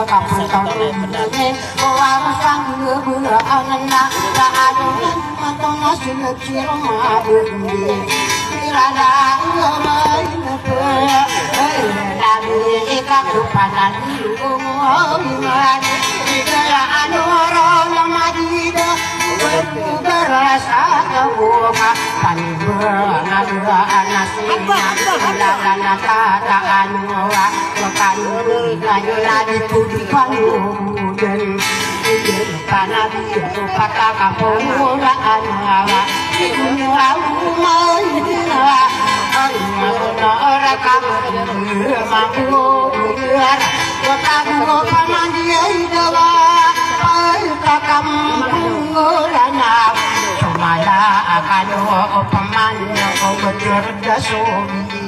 kapal ini orang sang anak ada atau nasi kecil mabudi kirana main lagi ikat lupanan iman kekayaan orang majida berasa bunga panbernada anasnya lana kata anwa makan lagi di pudukan dan karena kata kampung anwa orang kamu mampu kamu paman dia idawa kampung lana Mala akan paman kau bercerdas suami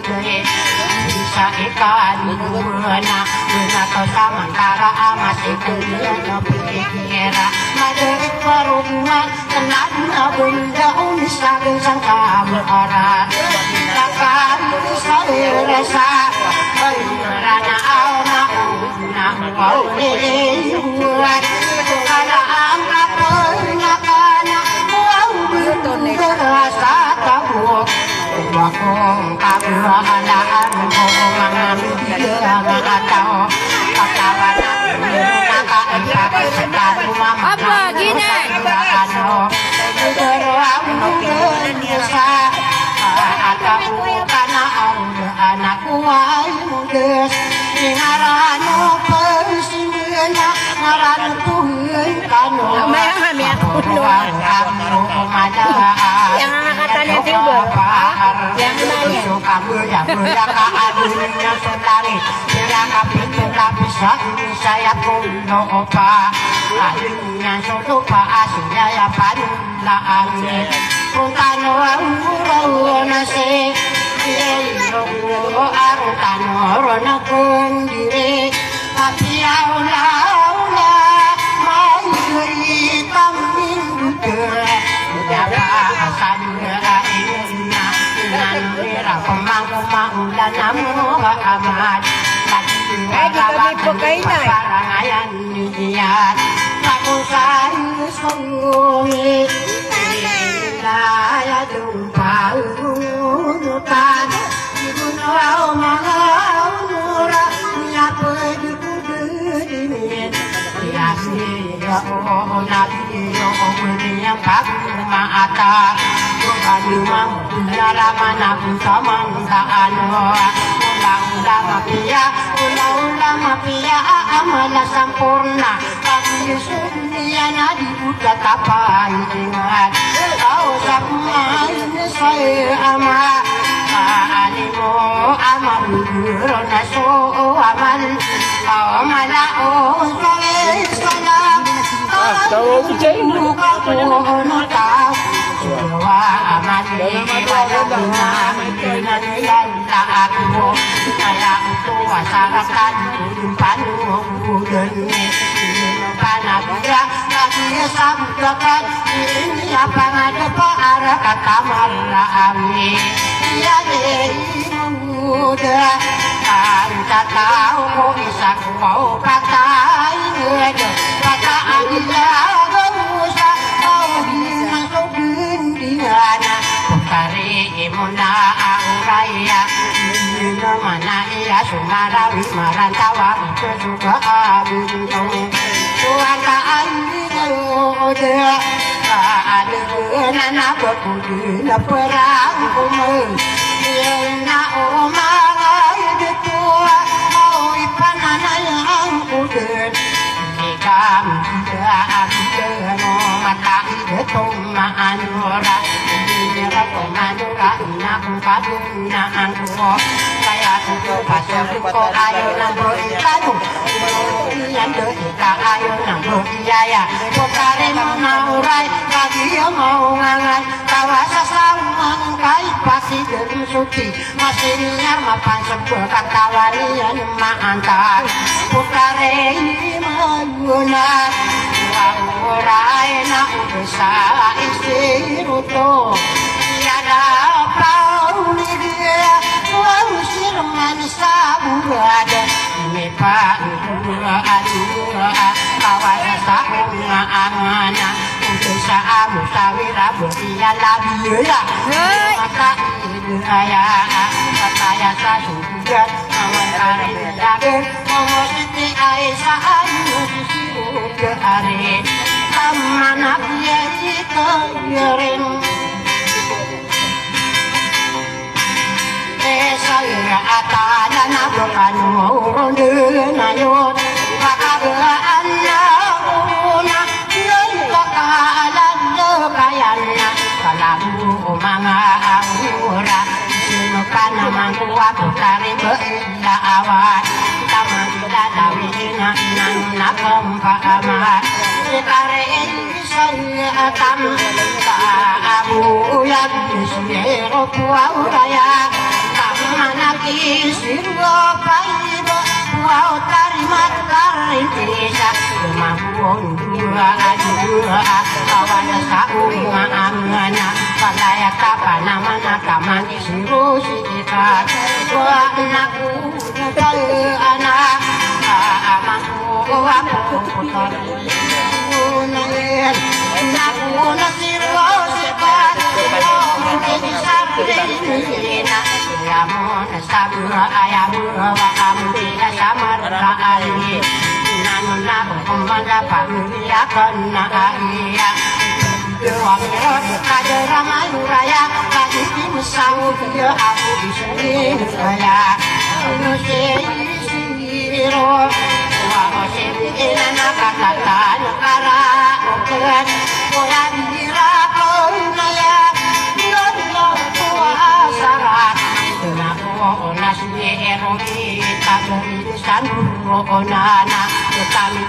bisa ikan mana kau samantara masih kalian pikira madari perumah tenan benda bisa sangka berora takkan saya rasa karena anak kau ini buat karena angkat penyakan berasa kabur wakong kabuhanaan mangan dia tahu apa gini anakku mudes ngarano persimanya ngarano tuhin kano yang angkatannya Timur yang lain kamu yang adunya sendiri yang kapitu bisa saya punya opa adunya sopa aslinya ya pada angin puntano nasi arutano rona kundiri tapi aula mau cerita minggu amala sampurna kami sunniyana dibuka kapai ingat kau sama saya ama animo amal rona so amal kau mana oh salam tahu buka kono tahu wa amali waduna dengan yalla aku saya untuk masyarakat panu dan panabra lagi sambutan ini apa ada para kata marah ami ya muda anta tahu kok bisa kau kata ini kata anda usah kau bilang sodun diana kari imuna raya mana ia sunara wismaran tawa juga abintu suaka ande ada nana berpudi na perang kumai na omang itu mau ipanana yang kuden nikam tidak ada mata itu maanora aku kaduna aku saya tuh pasal kok ayo nambah ikanu yang kita ayo nambah biaya pokare mau urai lagi mau ngangan kawasa sawang kai pasti jadi suci masih nyar mapan sebuah katawarian maantar pokare mau guna urai na bisa isi ruto tiada pauli dia usir manusia berada pa kawan sa angana sa amo sa wira buya labi ya mata aya kataya sa sugat awan kare dage momositi ai sa anu ke are amanak ye ito yering saya atana na bukan mau na yun kagaan na una yun kakalan na kayan na kalamu mga amura sino ka naman kuwa putari beila awan tamang dadawin na nang nakampaama ikarin saya atam kaabu yang disiro puauraya manaki sirgo paibo wau tarimat karitisa mahun dua kawan saunga angana palaya kapana mana kaman siru sita wa naku kal anak amaku aku putar unen naku nasirgo sita Yamun sabra ayamura wa amdila samarra ali nanuna kumanda pamia kana iya Wamrot kadera maluraya kadisi musau dia aku disini saya nusiro wa osiri inana kakata nukara okeran koyan dira konaya nono kuasarat Nako nasni eromi tabusan rokonana kami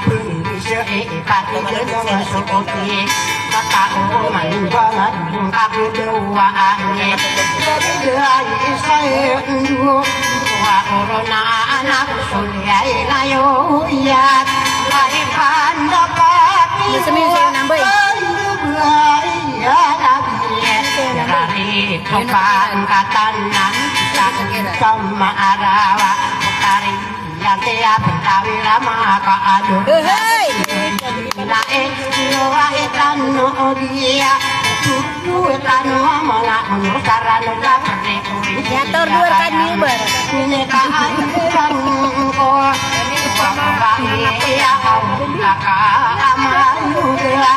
bisa ikati dengan seperti kata man banget aku doaannya dari saya dulu wa corona anak sulia layo ya hai dapat ya dari kapan katana sama arawa tari yang tiap tawi lama ka adu lae wa etanu dia tutu etanu mala sarana la Ya tor dua kan Uber. ini ka kan ko ya Allah ka amalu dia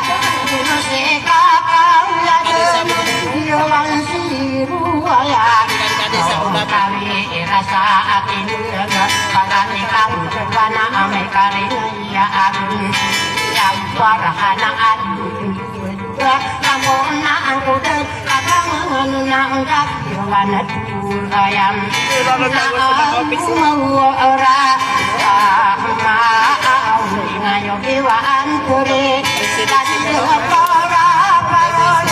dino se ka ya yo lansiru ya kami rasa atin pagani kamu wana ame kariya aku yang parahana adu kamu na aku dan kakang na ungkap wana ayam mau ora ma au ngayo kiwan kure kasih para paron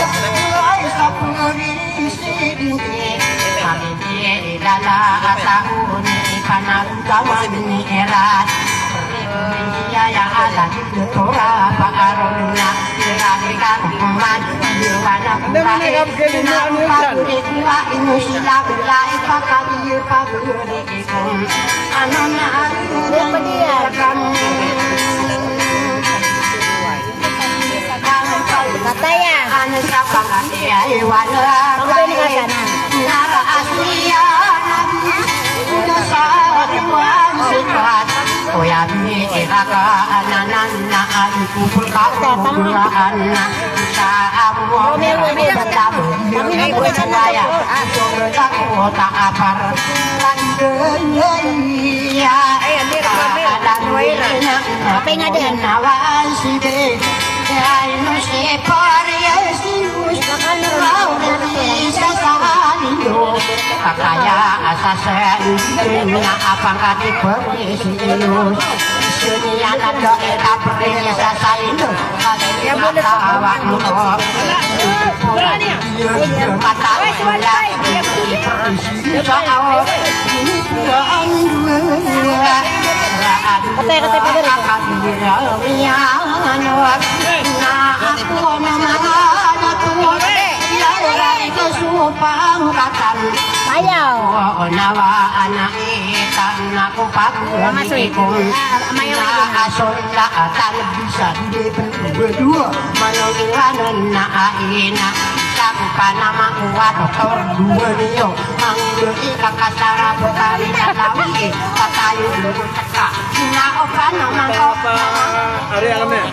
oi sapuri sidinge dala tahun panah zaman erat ya ya ala tora paarona rakan man diwana kuwa inusila bilai pakadi pakuri ikum anona Katanya. Anu siapa katanya iwana Kamu ini kasana. Nara Asia Nabi Udah salah Tuhan sifat Oyami iraga ananana Aliku berkata Kurana Bisa amu Bertamu Berwaya Bertamu Tak apar Landeya Apa yang ada? Nawan sibe Ya inusi pariasius Kau bisa sahaliyo Kakaya asasen Dunia apang kati berisius Dunia nado eta berinya sasainu Ya boleh awak muka Mata uya Soal Ini bukan dua Kata pagar Ayaw. Ayaw. Nawa anak itan kung pag-uli kong naasolatan bisa di berdua menungguan na aina Sabi pa naman kuha doktor dua niyo ang beri kakasara bukali na lawi patayo lugo saka sinao ka naman ko Ari alam ya.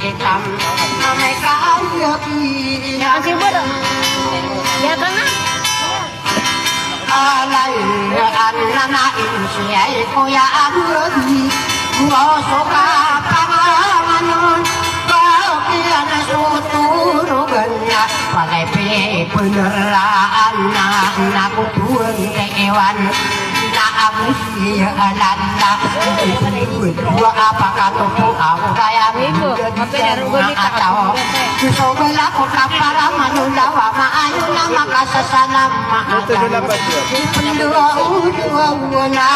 itam amay kaayaki Ang sibur. Ya ka nga. alay ananain siya kuya agadi Gusto ka pangalan Bakit na suturugan na Walay peneraan na Nakutuan ka ewan Naamusialan na Dua apa katupo ako Kaya na ataw Gusto wala ko kapara manulawa Maayo na makasasalam Maataw Ipuluwa na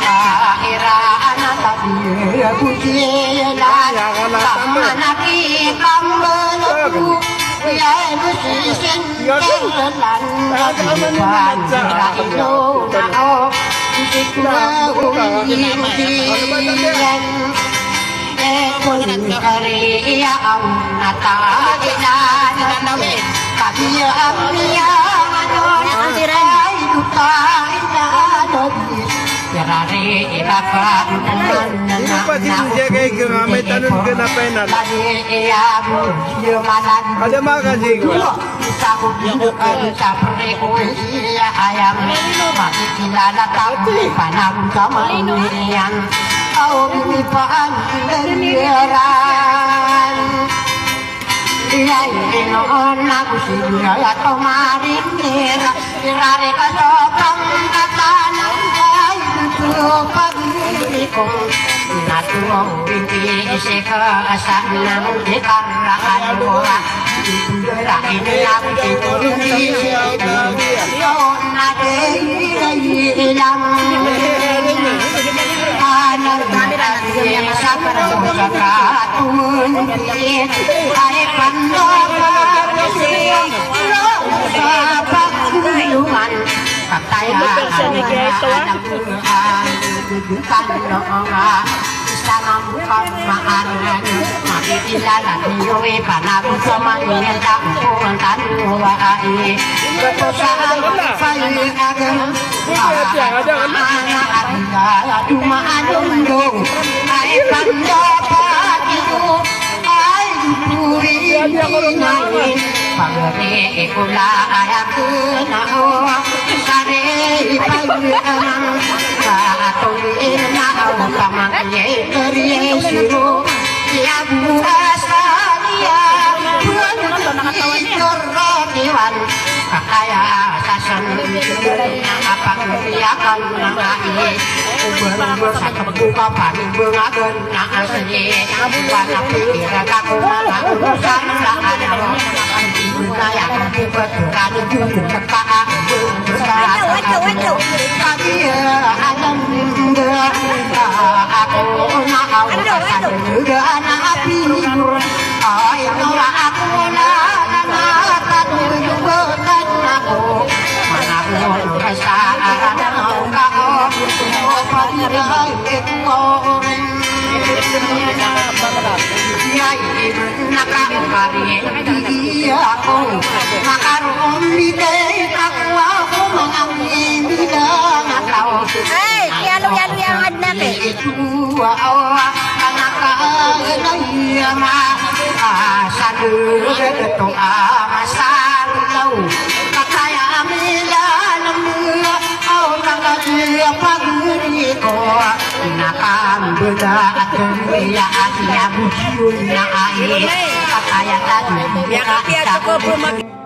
Kairaan na tabi Bujilan Kamanaki Kambalatu Yay musisin Kailan Kajipan Sira ino na o Musik na uwiyan Ekon kariya ang natailan Kamiya ang niyaman Ay lupain na nagis Yarari ilakan Hindi pa sinusya kayo nga may tanong ka na penal. Ada makan sih gue. ayam makikilala tapi panang kamalian au binipaan leriran Iyay inoon ako siya at umarinira Irari ka sobrang katanang ay luto pag-ibig ko Natuwang binti sikaasan ng dikaraan mo Dirain lang sinulisi Yun na ilang Anang sa parang sa katunin Ay pandapasin Sa pagkuluman Kakayaan ang dudukan noong Sama mukhang maanan Makikilala niyo'y panabot sa mangyayang Kung tanuwain Ito sa palihagan Dumaanundong Ay pandapat ito Ay dupurin Pagkari ko laay ako na o Sari pagyaman Katuloy na ako kamangkay Karyesiro Siya buwasan niya Buwan Kakaya sasan Napagyakan na nai Uber sa kabuka Panibungagan na asali Panapikirag ako mga urusan na ano Naya kong pipaturan Yung nagpaa Kami alam nila Ako na kawasan Nila na apir Ay nawa ako na Nakatulungan ako Manapon sa araw kao Pagkirag ito Yay, nakakari Di ako Makaroon Bigay ako ako Mga bilang ataw Ay, yalo-yalo yung ad natin. Ituwa Kanakaganayama Sa lugar ito Masalaw Kakaya amilalam Kakaya paguri ko Nakambula at kumiya at yabusyun na ay Kakaya tadi Ya, kaya ako po mag...